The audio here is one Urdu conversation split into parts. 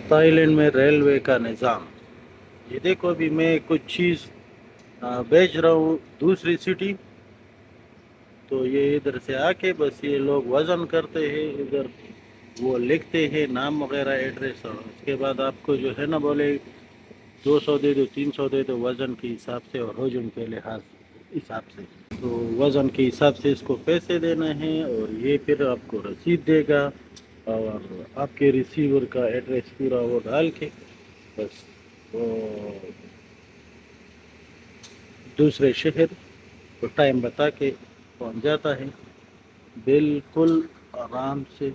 تائی لینڈ میں ریلوے کا نظام. یہ دیکھو ابھی میں کچھ چیز بیچ رہا ہوں دوسری سٹی، تو یہ ادھر سے آ کے بس یہ لوگ وزن کرتے ہیں، ادھر وہ لکھتے ہیں نام وغیرہ ایڈریس، اور اس کے بعد آپ کو جو ہے نا بولے 200 دے دو 300 دے دو وزن کے حساب سے اور حجم کے لحاظ حساب سے. تو وزن کے حساب سے اس کو پیسے دینا ہے، اور یہ پھر آپ کو رسید دے گا، اور آپ کے ریسیور کا ایڈریس پورا وہ ڈال کے بس وہ دوسرے شہر کو ٹائم بتا کے پہنچ جاتا ہے بالکل آرام سے.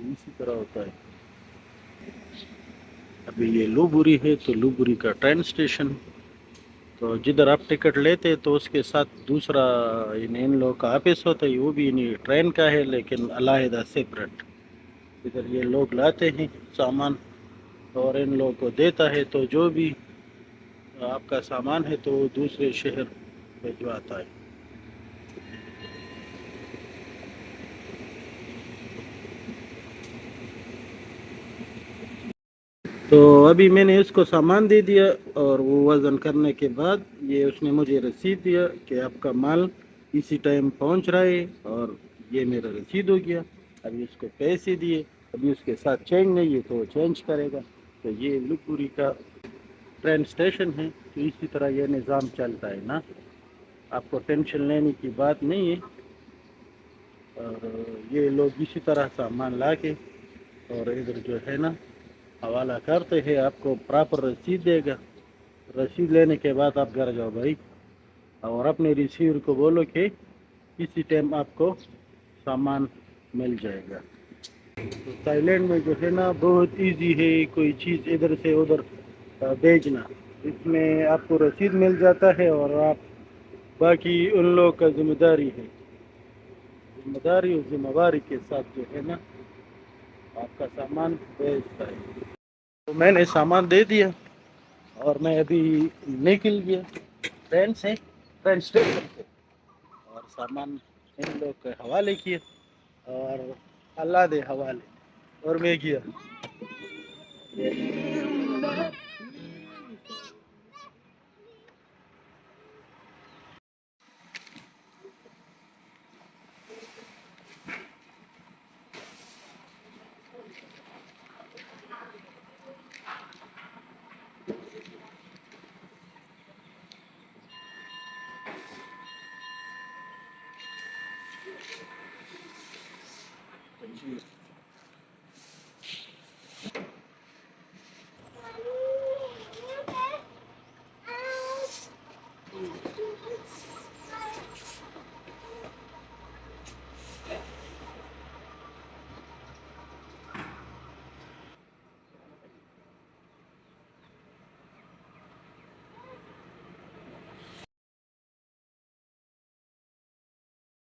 اسی طرح ہوتا ہے. ابھی یہ لوبری ہے تو لوبری کا ٹرین اسٹیشن، تو جدھر آپ ٹکٹ لیتے تو اس کے ساتھ دوسرا ان لوگوں کا آفس ہوتا ہے، وہ بھی ٹرین کا ہے لیکن علیحدہ سیپریٹ. ادھر یہ لوگ لاتے ہیں سامان اور ان لوگوں کو دیتا ہے، تو جو بھی آپ کا سامان ہے تو وہ دوسرے شہر بھجواتا ہے. تو ابھی میں نے اس کو سامان دے دیا، اور وہ وزن کرنے کے بعد یہ اس نے مجھے رسید دیا کہ آپ کا مال اسی ٹائم پہنچ رہا ہے، اور یہ میرا رسید ہو گیا. ابھی اس کو پیسے دیے، ابھی اس کے ساتھ چینج نہیں ہے تو وہ چینج کرے گا. تو یہ لوپوری کا ٹرین اسٹیشن ہے. تو اسی طرح یہ نظام چلتا ہے نا، آپ کو ٹینشن لینے کی بات نہیں ہے. اور یہ لوگ اسی طرح سامان لا کے اور ادھر جو ہے نا حوالہ کرتے ہیں، آپ کو پراپر رسید دے گا. رسید لینے کے بعد آپ گھر جاؤ بھائی، اور اپنے ریسیور کو بولو کہ اسی ٹائم آپ کو سامان مل جائے گا. تو تائی لینڈ میں جو ہے نا بہت ایزی ہے کوئی چیز ادھر سے ادھر بھیجنا. اس میں آپ کو رسید مل جاتا ہے، اور آپ باقی ان لوگوں کا ذمہ داری ہے، ذمہ داری اور ذمہ واری کے ساتھ جو ہے نا آپ کا سامان بھیجتا ہے. تو میں نے سامان دے دیا اور میں ابھی نکل گیا ٹرین سے، ٹرین اسٹیشن سے، اور سامان ان لوگ کے حوالے کیے، اور اللہ دے حوالے. اور میں کیا